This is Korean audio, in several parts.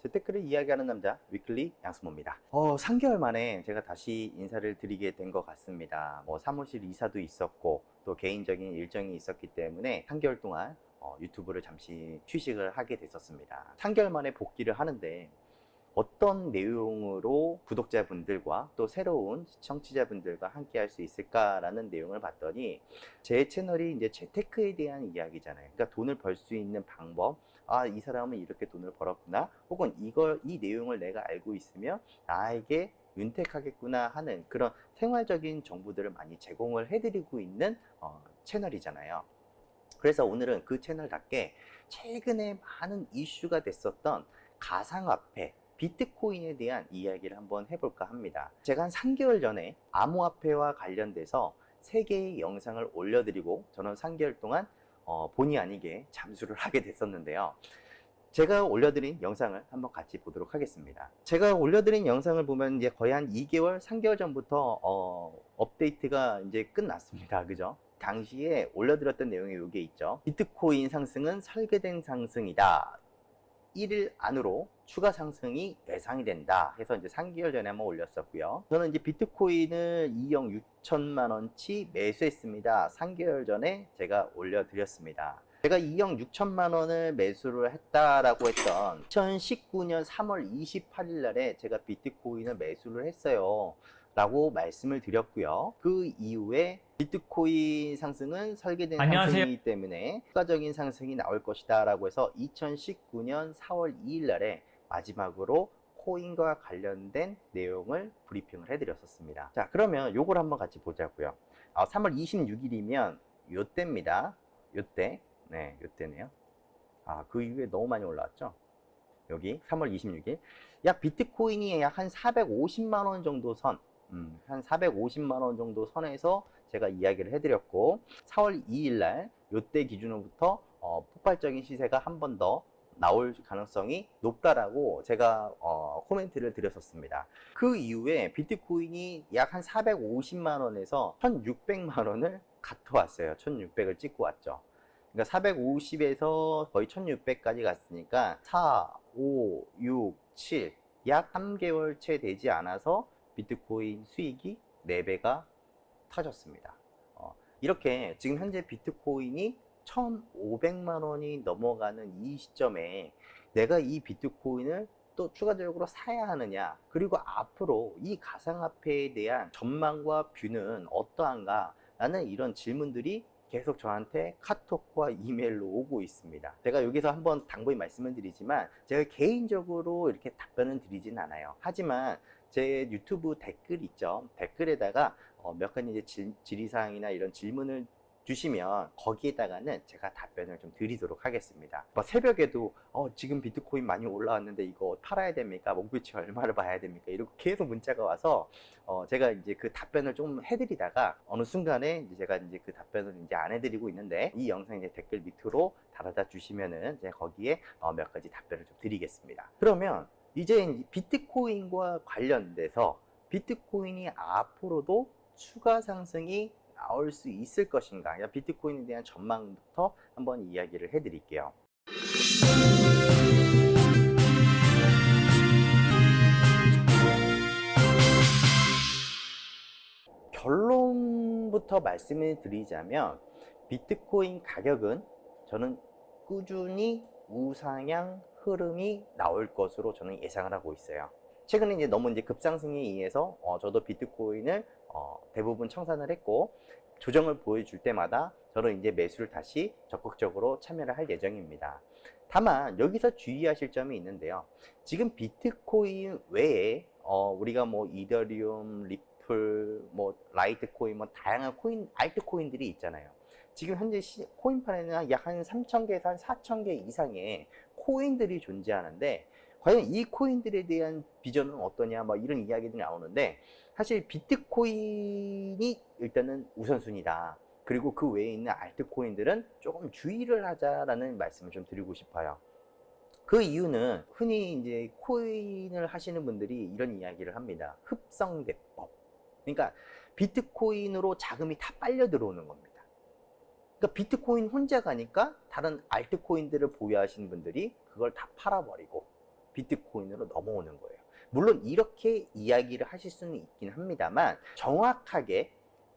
재테크를 이야기하는 남자 위클리 양승모입니다. 3개월 만에 제가 다시 인사를 드리게 된 것 같습니다. 사무실 이사도 있었고 또 개인적인 일정이 있었기 때문에 3개월 동안 유튜브를 잠시 휴식을 하게 됐었습니다. 3개월 만에 복귀를 하는데 어떤 내용으로 구독자분들과 또 새로운 시청자분들과 함께 할 수 있을까라는 내용을 봤더니, 제 채널이 이제 재테크에 대한 이야기잖아요. 그러니까 돈을 벌 수 있는 방법, 이 사람은 이렇게 돈을 벌었구나, 혹은 이 내용을 내가 알고 있으면 나에게 윤택하겠구나 하는 그런 생활적인 정보들을 많이 제공을 해드리고 있는 채널이잖아요. 그래서 오늘은 그 채널답게 최근에 많은 이슈가 됐었던 가상화폐, 비트코인에 대한 이야기를 한번 해볼까 합니다. 제가 한 3개월 전에 암호화폐와 관련돼서 3개의 영상을 올려드리고 저는 3개월 동안 본의 아니게 잠수를 하게 됐었는데요. 제가 올려드린 영상을 한번 같이 보도록 하겠습니다. 제가 올려드린 영상을 보면 이제 거의 한 2개월, 3개월 전부터 업데이트가 이제 끝났습니다. 그죠? 당시에 올려드렸던 내용이 이게 있죠. 비트코인 상승은 설계된 상승이다. 1일 안으로 추가 상승이 예상이 된다 해서 이제 3개월 전에 한번 올렸었고요. 저는 이제 비트코인을 2억 6천만 원치 매수했습니다. 3개월 전에 제가 올려드렸습니다. 제가 2억 6천만 원을 매수를 했다라고 했던 2019년 3월 28일 날에 제가 비트코인을 매수를 했어요 라고 말씀을 드렸고요. 그 이후에 비트코인 상승은 설계된 안녕하세요. 상승이기 때문에 추가적인 상승이 나올 것이다 라고 해서 2019년 4월 2일 날에 마지막으로 코인과 관련된 내용을 브리핑을 해드렸었습니다. 자, 그러면 요걸 한번 같이 보자고요. 3월 26일이면 요때입니다. 요때. 네, 요때네요. 그 이후에 너무 많이 올라왔죠. 여기 3월 26일 약 비트코인이 약 한 450만 원 정도 선, 한 450만 원 정도 선에서 제가 이야기를 해드렸고, 4월 2일 날 요때 기준으로부터 폭발적인 시세가 한 번 더 나올 가능성이 높다라고 제가 코멘트를 드렸었습니다. 그 이후에 비트코인이 약 한 450만 원에서 1600만 원을 갔어왔어요. 1600을 찍고 왔죠. 그러니까 450에서 거의 1600까지 갔으니까 4, 5, 6, 7, 약 3개월 채 되지 않아서 비트코인 수익이 4배가 터졌습니다. 이렇게 지금 현재 비트코인이 1,500만 원이 넘어가는 이 시점에 내가 이 비트코인을 또 추가적으로 사야 하느냐, 그리고 앞으로 이 가상화폐에 대한 전망과 뷰는 어떠한가 라는 이런 질문들이 계속 저한테 카톡과 이메일로 오고 있습니다. 제가 여기서 한번 당부히 말씀을 드리지만 제가 개인적으로 이렇게 답변은 드리진 않아요. 하지만 제 유튜브 댓글 있죠. 댓글에다가 몇 가지 이제 질의사항이나 이런 질문을 주시면 거기에다가는 제가 답변을 좀 드리도록 하겠습니다. 새벽에도 지금 비트코인 많이 올라왔는데 이거 팔아야 됩니까? 목표치 얼마를 봐야 됩니까? 이렇게 계속 문자가 와서 제가 이제 그 답변을 좀 해드리다가 어느 순간에 이제 제가 이제 그 답변을 이제 안 해드리고 있는데, 이 영상 이제 댓글 밑으로 달아다 주시면은 제가 거기에 몇 가지 답변을 좀 드리겠습니다. 그러면 이제 비트코인과 관련돼서 비트코인이 앞으로도 추가 상승이 나올 수 있을 것인가, 비트코인에 대한 전망부터 한번 이야기를 해드릴게요. 결론부터 말씀을 드리자면 비트코인 가격은 저는 꾸준히 우상향 흐름이 나올 것으로 저는 예상을 하고 있어요. 최근에 이제 너무 이제 급상승에 의해서 저도 비트코인을 대부분 청산을 했고, 조정을 보여줄 때마다 저는 이제 매수를 다시 적극적으로 참여를 할 예정입니다. 다만 여기서 주의하실 점이 있는데요. 지금 비트코인 외에 우리가 뭐 이더리움, 리플, 뭐 라이트코인, 뭐 다양한 코인, 알트코인들이 있잖아요. 지금 현재 코인판에는 약 한 3,000개에서 한 4,000개 이상의 코인들이 존재하는데, 과연 이 코인들에 대한 비전은 어떠냐, 뭐 이런 이야기들이 나오는데, 사실 비트코인이 일단은 우선순위다. 그리고 그 외에 있는 알트코인들은 조금 주의를 하자라는 말씀을 좀 드리고 싶어요. 그 이유는 흔히 이제 코인을 하시는 분들이 이런 이야기를 합니다. 흡성대법. 그러니까 비트코인으로 자금이 다 빨려 들어오는 겁니다. 그러니까 비트코인 혼자 가니까 다른 알트코인들을 보유하시는 분들이 그걸 다 팔아버리고, 비트코인으로 넘어오는 거예요. 물론 이렇게 이야기를 하실 수는 있긴 합니다만, 정확하게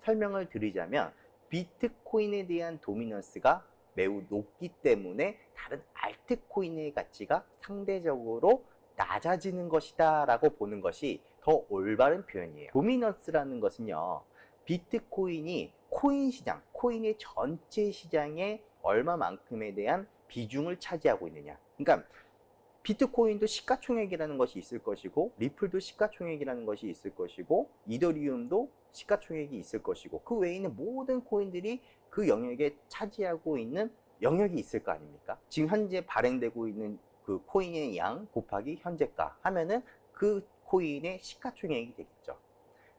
설명을 드리자면 비트코인에 대한 도미넌스가 매우 높기 때문에 다른 알트코인의 가치가 상대적으로 낮아지는 것이다 라고 보는 것이 더 올바른 표현이에요. 도미넌스라는 것은요, 비트코인이 코인 시장, 코인의 전체 시장에 얼마만큼에 대한 비중을 차지하고 있느냐. 그러니까 비트코인도 시가총액이라는 것이 있을 것이고, 리플도 시가총액이라는 것이 있을 것이고, 이더리움도 시가총액이 있을 것이고, 그 외에 있는 모든 코인들이 그 영역에 차지하고 있는 영역이 있을 거 아닙니까? 지금 현재 발행되고 있는 그 코인의 양 곱하기 현재가 하면은 그 코인의 시가총액이 되겠죠.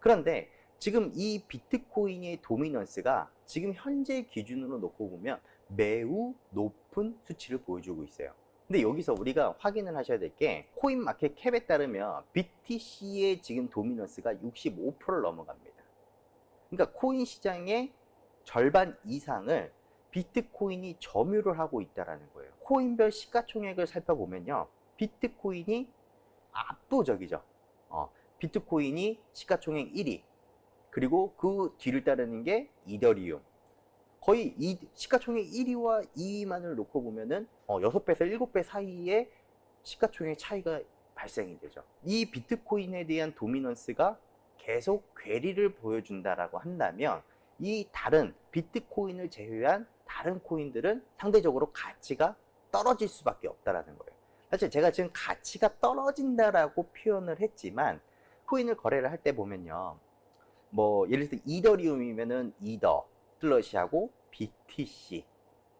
그런데 지금 이 비트코인의 도미넌스가 지금 현재 기준으로 놓고 보면 매우 높은 수치를 보여주고 있어요. 근데 여기서 우리가 확인을 하셔야 될 게, 코인 마켓 캡에 따르면 BTC의 지금 도미넌스가 65%를 넘어갑니다. 그러니까 코인 시장의 절반 이상을 비트코인이 점유를 하고 있다는 거예요. 코인별 시가총액을 살펴보면요, 비트코인이 압도적이죠. 비트코인이 시가총액 1위, 그리고 그 뒤를 따르는 게 이더리움. 거의 이 시가총액 1위와 2위만을 놓고 보면은 6배에서 7배 사이의 시가총액 차이가 발생이 되죠. 이 비트코인에 대한 도미넌스가 계속 괴리를 보여준다라고 한다면, 이 다른 비트코인을 제외한 다른 코인들은 상대적으로 가치가 떨어질 수밖에 없다라는 거예요. 사실 제가 지금 가치가 떨어진다라고 표현을 했지만, 코인을 거래를 할 때 보면요, 뭐 예를 들어 이더리움이면은 이더, 슬러시하고 BTC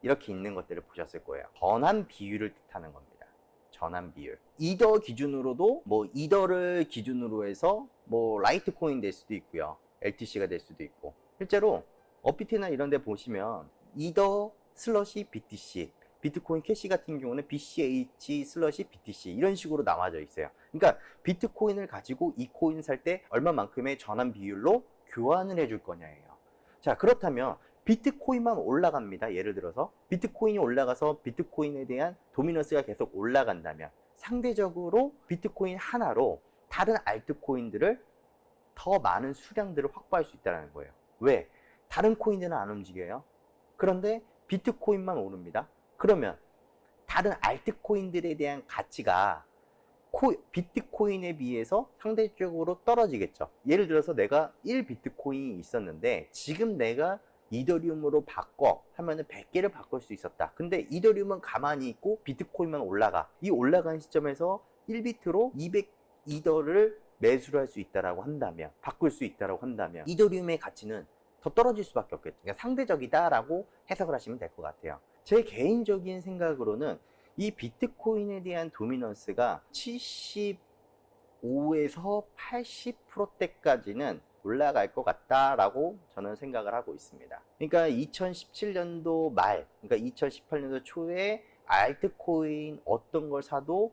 이렇게 있는 것들을 보셨을 거예요. 전환 비율을 뜻하는 겁니다. 전환 비율. 이더 기준으로도 뭐 이더를 기준으로 해서 뭐 라이트코인 될 수도 있고요, LTC가 될 수도 있고, 실제로 업비트나 이런 데 보시면 이더 슬러시 BTC, 비트코인 캐시 같은 경우는 BCH 슬러시 BTC 이런 식으로 나와져 있어요. 그러니까 비트코인을 가지고 이 코인 살 때 얼마만큼의 전환 비율로 교환을 해줄 거냐예요. 자, 그렇다면 비트코인만 올라갑니다. 예를 들어서 비트코인이 올라가서 비트코인에 대한 도미넌스가 계속 올라간다면, 상대적으로 비트코인 하나로 다른 알트코인들을 더 많은 수량들을 확보할 수 있다는 거예요. 왜? 다른 코인들은 안 움직여요. 그런데 비트코인만 오릅니다. 그러면 다른 알트코인들에 대한 가치가 비트코인에 비해서 상대적으로 떨어지겠죠. 예를 들어서 내가 1비트코인이 있었는데 지금 내가 이더리움으로 바꿔 하면은 100개를 바꿀 수 있었다. 근데 이더리움은 가만히 있고 비트코인만 올라가. 이 올라간 시점에서 1비트로 200 이더를 매수를 할 수 있다라고 한다면, 바꿀 수 있다라고 한다면 이더리움의 가치는 더 떨어질 수밖에 없겠죠. 그러니까 상대적이다라고 해석을 하시면 될 것 같아요. 제 개인적인 생각으로는 이 비트코인에 대한 도미넌스가 75에서 80%대까지는 올라갈 것 같다라고 저는 생각을 하고 있습니다. 그러니까 2017년도 말, 그러니까 2018년도 초에 알트코인 어떤 걸 사도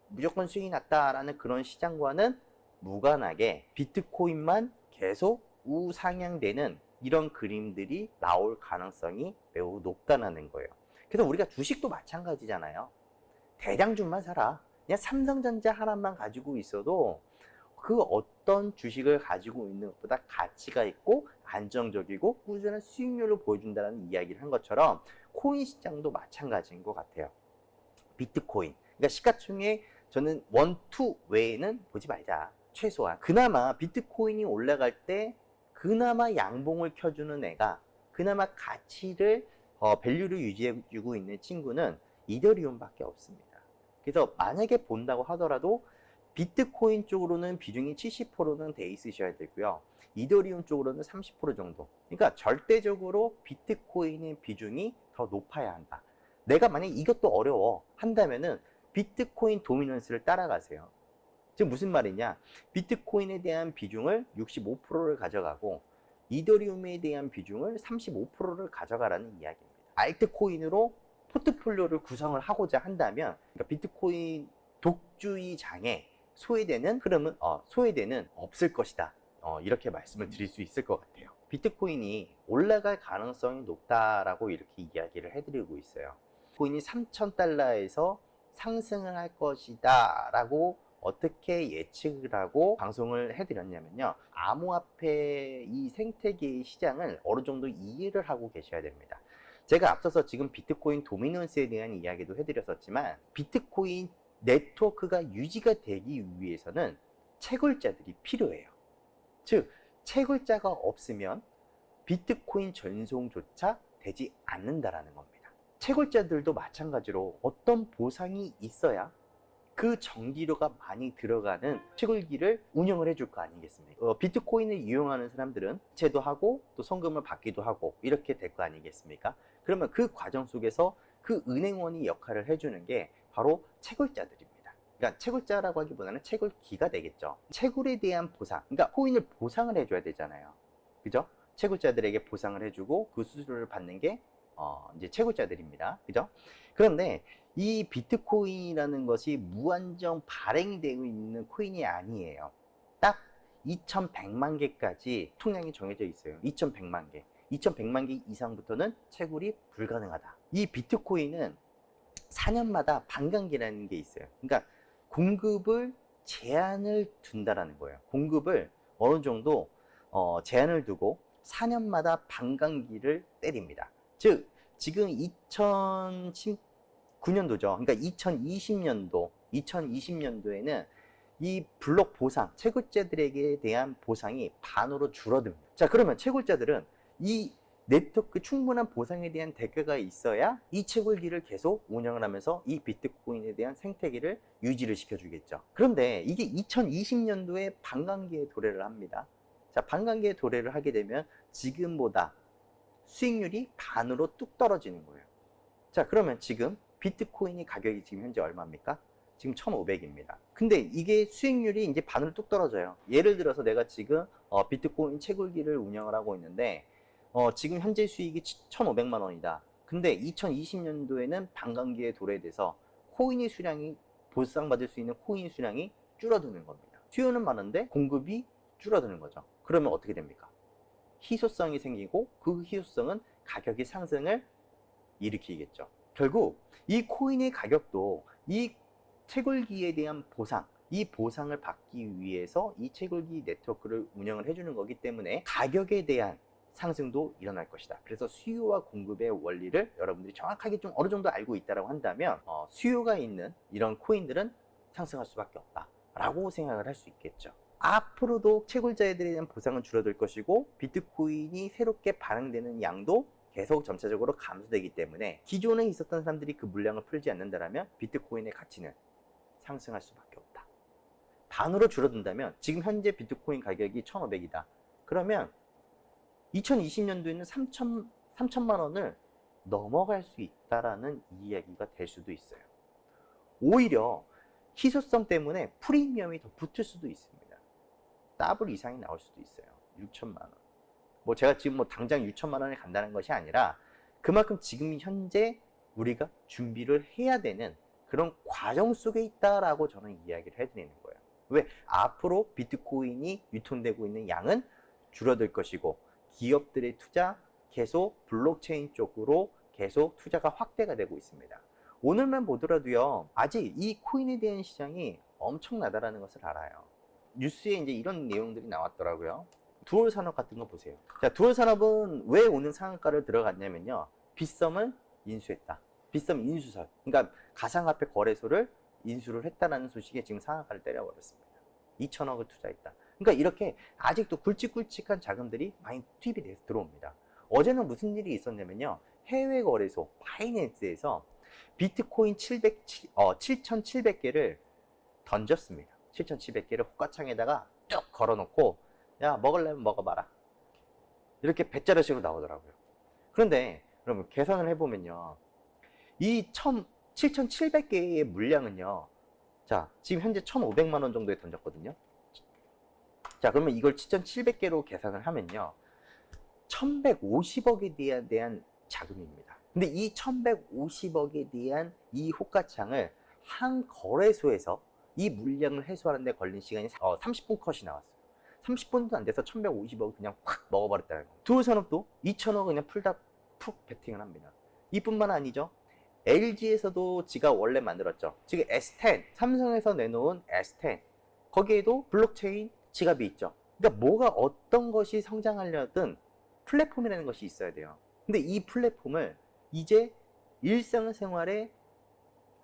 무조건 수익이 났다라는 그런 시장과는 무관하게 비트코인만 계속 우상향되는 이런 그림들이 나올 가능성이 매우 높다는 거예요. 그래서 우리가 주식도 마찬가지잖아요. 대장주만 사라. 그냥 삼성전자 하나만 가지고 있어도 그 어떤 주식을 가지고 있는 것보다 가치가 있고 안정적이고 꾸준한 수익률을 보여준다는 이야기를 한 것처럼 코인 시장도 마찬가지인 것 같아요. 비트코인, 그러니까 시가총액 저는 1, 2 외에는 보지 말자. 최소한 그나마 비트코인이 올라갈 때 그나마 양봉을 켜주는 애가, 그나마 가치를 밸류를 유지해주고 있는 친구는 이더리움밖에 없습니다. 그래서 만약에 본다고 하더라도 비트코인 쪽으로는 비중이 70%는 돼 있으셔야 되고요, 이더리움 쪽으로는 30% 정도. 그러니까 절대적으로 비트코인의 비중이 더 높아야 한다. 내가 만약에 이것도 어려워 한다면은 비트코인 도미넌스를 따라가세요. 즉 무슨 말이냐, 비트코인에 대한 비중을 65%를 가져가고 이더리움에 대한 비중을 35%를 가져가라는 이야기입니다. 알트코인으로 포트폴리오를 구성을 하고자 한다면, 그러니까 비트코인 독주의 장에 소외되는 흐름은 소외되는 없을 것이다. 이렇게 말씀을 드릴 수 있을 것 같아요. 비트코인이 올라갈 가능성이 높다라고 이렇게 이야기를 해드리고 있어요. 코인이 $3,000에서 상승을 할 것이다 라고 어떻게 예측을 하고 방송을 해드렸냐면요, 암호화폐 이 생태계의 시장을 어느 정도 이해를 하고 계셔야 됩니다. 제가 앞서서 지금 비트코인 도미넌스에 대한 이야기도 해드렸었지만, 비트코인 네트워크가 유지가 되기 위해서는 채굴자들이 필요해요. 즉, 채굴자가 없으면 비트코인 전송조차 되지 않는다라는 겁니다. 채굴자들도 마찬가지로 어떤 보상이 있어야 그 전기료가 많이 들어가는 채굴기를 운영을 해줄 거 아니겠습니까? 비트코인을 이용하는 사람들은 이체도 하고 또 성금을 받기도 하고 이렇게 될 거 아니겠습니까? 그러면 그 과정 속에서 그 은행원이 역할을 해주는 게 바로 채굴자들입니다. 그러니까 채굴자라고 하기보다는 채굴기가 되겠죠. 채굴에 대한 보상, 그러니까 코인을 보상을 해줘야 되잖아요. 그죠? 채굴자들에게 보상을 해주고 그 수수료를 받는 게 이제 채굴자들입니다. 그죠? 그런데 이 비트코인이라는 것이 무한정 발행이 되고 있는 코인이 아니에요. 딱 2100만 개까지 통량이 정해져 있어요. 2100만 개. 2100만 개 이상부터는 채굴이 불가능하다. 이 비트코인은 4년마다 반감기라는 게 있어요. 그러니까 공급을 제한을 둔다라는 거예요. 공급을 어느 정도 제한을 두고 4년마다 반감기를 때립니다. 즉, 지금 2019년도죠. 그러니까 2020년도에는 이 블록 보상, 채굴자들에게 대한 보상이 반으로 줄어듭니다. 자, 그러면 채굴자들은 이 네트워크 충분한 보상에 대한 대가가 있어야 이 채굴기를 계속 운영을 하면서 이 비트코인에 대한 생태계를 유지를 시켜주겠죠. 그런데 이게 2020년도에 반감기에 도래를 합니다. 자, 반감기에 도래를 하게 되면 지금보다 수익률이 반으로 뚝 떨어지는 거예요. 자, 그러면 지금 비트코인이 가격이 지금 현재 얼마입니까? 지금 1,500입니다. 근데 이게 수익률이 이제 반으로 뚝 떨어져요. 예를 들어서 내가 지금 비트코인 채굴기를 운영을 하고 있는데 지금 현재 수익이 1,500만 원이다. 근데 2020년도에는 반감기에 도래돼서 코인의 수량이, 보상받을 수 있는 코인 수량이 줄어드는 겁니다. 수요는 많은데 공급이 줄어드는 거죠. 그러면 어떻게 됩니까? 희소성이 생기고 그 희소성은 가격의 상승을 일으키겠죠. 결국 이 코인의 가격도 이 채굴기에 대한 보상, 이 보상을 받기 위해서 이 채굴기 네트워크를 운영을 해주는 거기 때문에 가격에 대한 상승도 일어날 것이다. 그래서 수요와 공급의 원리를 여러분들이 정확하게 좀 어느 정도 알고 있다고 한다면 수요가 있는 이런 코인들은 상승할 수밖에 없다 라고 생각을 할 수 있겠죠. 앞으로도 채굴자들에 대한 보상은 줄어들 것이고 비트코인이 새롭게 발행되는 양도 계속 점차적으로 감소되기 때문에 기존에 있었던 사람들이 그 물량을 풀지 않는다면 비트코인의 가치는 상승할 수밖에 없다. 반으로 줄어든다면 지금 현재 비트코인 가격이 1,500이다. 그러면 2020년도에는 3천만 원을 넘어갈 수 있다라는 이야기가 될 수도 있어요. 오히려 희소성 때문에 프리미엄이 더 붙을 수도 있습니다. 더블 이상이 나올 수도 있어요. 6천만 원. 뭐 제가 지금 뭐 당장 6천만 원에 간다는 것이 아니라 그만큼 지금 현재 우리가 준비를 해야 되는 그런 과정 속에 있다라고 저는 이야기를 해드리는 거예요. 왜? 앞으로 비트코인이 유통되고 있는 양은 줄어들 것이고 기업들의 투자 계속 블록체인 쪽으로 계속 투자가 확대가 되고 있습니다. 오늘만 보더라도요, 아직 이 코인에 대한 시장이 엄청나다라는 것을 알아요. 뉴스에 이제 이런 내용들이 나왔더라고요. 두얼 산업 같은 거 보세요. 자, 두얼 산업은 왜 오늘 상한가를 들어갔냐면요, 빗썸을 인수했다. 빗썸 인수설. 그러니까 가상화폐 거래소를 인수를 했다라는 소식에 지금 상한가를 때려버렸습니다. 2천억을 투자했다. 그러니까 이렇게 아직도 굵직굵직한 자금들이 많이 투입이 돼서 들어옵니다. 어제는 무슨 일이 있었냐면요, 해외 거래소 바이낸스에서 비트코인 7,700개를 던졌습니다. 7,700개를 호가창에다가 쭉 걸어놓고, 야, 먹으려면 먹어봐라. 이렇게 배짜르식으로 나오더라고요. 그런데 여러분 계산을 해보면요, 이 7,700개의 물량은요, 자, 지금 현재 1,500만 원 정도에 던졌거든요. 자, 그러면 이걸 7,700개로 계산을 하면요, 1,150억에 대한 자금입니다. 근데 이 1,150억에 대한 이 호가창을 한 거래소에서 이 물량을 해소하는 데 걸린 시간이 30분 컷이 나왔어요. 30분도 안 돼서 1,150억 그냥 확 먹어버렸다는 거예요. 두얼 산업도 2천억 그냥 푹 베팅을 합니다. 이뿐만 아니죠. LG에서도 지가 원래 만들었죠. 지금 S10, 삼성에서 내놓은 S10, 거기에도 블록체인 지갑이 있죠. 그러니까 뭐가 어떤 것이 성장하려든 플랫폼이라는 것이 있어야 돼요. 근데 이 플랫폼을 이제 일상생활에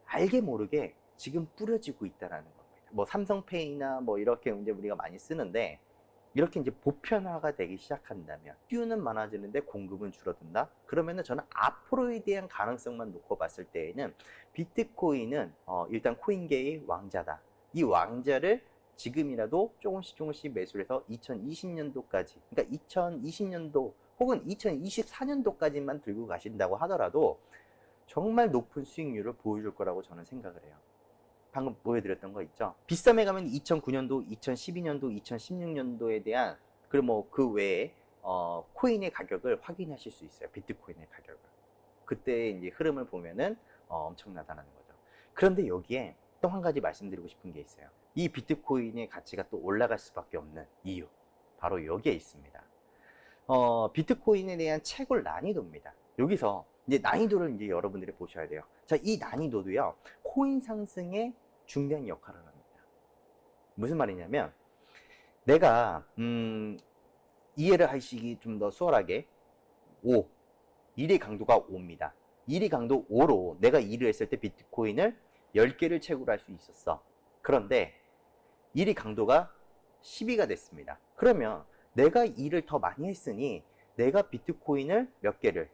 알게 모르게 지금 뿌려지고 있다는 겁니다. 뭐 삼성페이나 뭐 이렇게 이제 우리가 많이 쓰는데, 이렇게 이제 보편화가 되기 시작한다면 수요는 많아지는데 공급은 줄어든다. 그러면은 저는 앞으로에 대한 가능성만 놓고 봤을 때에는 비트코인은 일단 코인계의 왕자다. 이 왕자를 지금이라도 조금씩 매수를 해서 2020년도까지, 그러니까 2020년도 혹은 2024년도까지만 들고 가신다고 하더라도 정말 높은 수익률을 보여줄 거라고 저는 생각을 해요. 방금 보여드렸던 거 있죠. 비싸게 가면 2009년도, 2012년도, 2016년도에 대한, 그리고 뭐 그 외에 코인의 가격을 확인하실 수 있어요. 비트코인의 가격을. 그때 이제 흐름을 보면은 엄청나다는 거죠. 그런데 여기에 또 한 가지 말씀드리고 싶은 게 있어요. 이 비트코인의 가치가 또 올라갈 수밖에 없는 이유, 바로 여기에 있습니다. 비트코인에 대한 채굴 난이도입니다. 여기서 이제 난이도를 이제 여러분들이 보셔야 돼요. 자, 이 난이도도요, 코인 상승에 중대한 역할을 합니다. 무슨 말이냐면, 내가 이해를 하시기 좀 더 수월하게, 5, 1의 강도가 5입니다. 1의 강도 5로 내가 일을 했을 때 비트코인을 10개를 채굴할 수 있었어. 그런데 1의 강도가 12가 됐습니다. 그러면 내가 일을 더 많이 했으니 내가 비트코인을 몇 개를,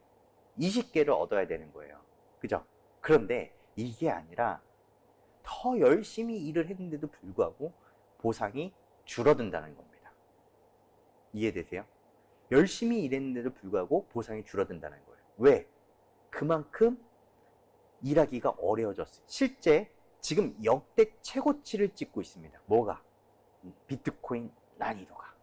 20개를 얻어야 되는 거예요. 그죠? 그런데 이게 아니라 더 열심히 일을 했는데도 불구하고 보상이 줄어든다는 겁니다. 이해되세요? 열심히 일했는데도 불구하고 보상이 줄어든다는 거예요. 왜? 그만큼 일하기가 어려워졌어요. 실제 지금 역대 최고치를 찍고 있습니다. 뭐가? 비트코인 난이도가.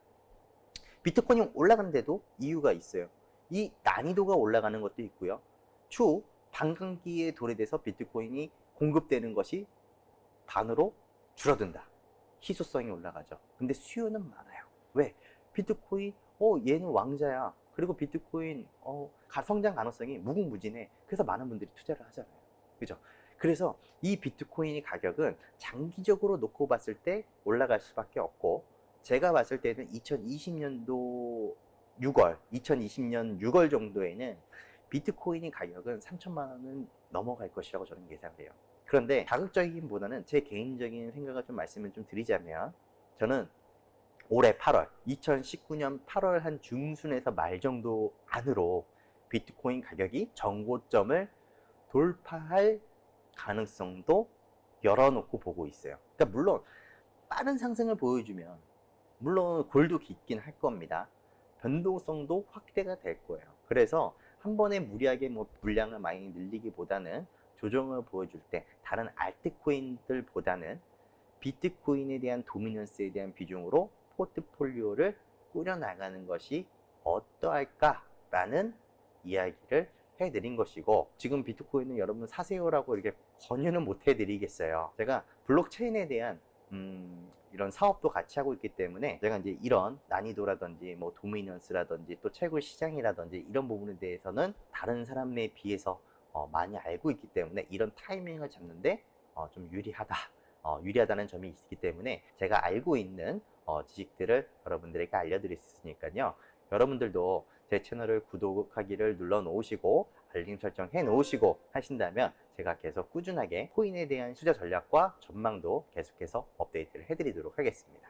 비트코인이 올라가는데도 이유가 있어요. 이 난이도가 올라가는 것도 있고요. 추후 반감기에 도래돼서 비트코인이 공급되는 것이 반으로 줄어든다. 희소성이 올라가죠. 근데 수요는 많아요. 왜? 비트코인, 얘는 왕자야. 그리고 비트코인, 성장 가능성이 무궁무진해. 그래서 많은 분들이 투자를 하잖아요. 그죠? 그래서 이 비트코인의 가격은 장기적으로 놓고 봤을 때 올라갈 수밖에 없고, 제가 봤을 때는 2020년도 6월, 2020년 6월 정도에는 비트코인의 가격은 3천만 원은 넘어갈 것이라고 저는 예상을 해요. 그런데 자극적이기보다는 제 개인적인 생각을 좀 말씀을 좀 드리자면, 저는 올해 8월, 2019년 8월 한 중순에서 말 정도 안으로 비트코인 가격이 정고점을 돌파할 가능성도 열어놓고 보고 있어요. 그러니까 물론 빠른 상승을 보여주면 물론 골도 깊긴 할 겁니다. 변동성도 확대가 될 거예요. 그래서 한 번에 무리하게 뭐 물량을 많이 늘리기보다는 조정을 보여줄 때 다른 알트코인들보다는 비트코인에 대한 도미넌스에 대한 비중으로 포트폴리오를 꾸려나가는 것이 어떠할까라는 이야기를 해드린 것이고, 지금 비트코인은 여러분 사세요라고 이렇게 권유는 못 해드리겠어요. 제가 블록체인에 대한 이런 사업도 같이 하고 있기 때문에 제가 이제 이런 난이도라든지 뭐 도미넌스라든지 또 채굴 시장이라든지 이런 부분에 대해서는 다른 사람에 비해서 많이 알고 있기 때문에 이런 타이밍을 잡는데 좀 유리하다는 점이 있기 때문에 제가 알고 있는 지식들을 여러분들에게 알려드릴 수 있으니까요. 여러분들도 제 채널을 구독하기를 눌러 놓으시고 알림 설정 해 놓으시고 하신다면 제가 계속 꾸준하게 코인에 대한 투자 전략과 전망도 계속해서 업데이트를 해드리도록 하겠습니다.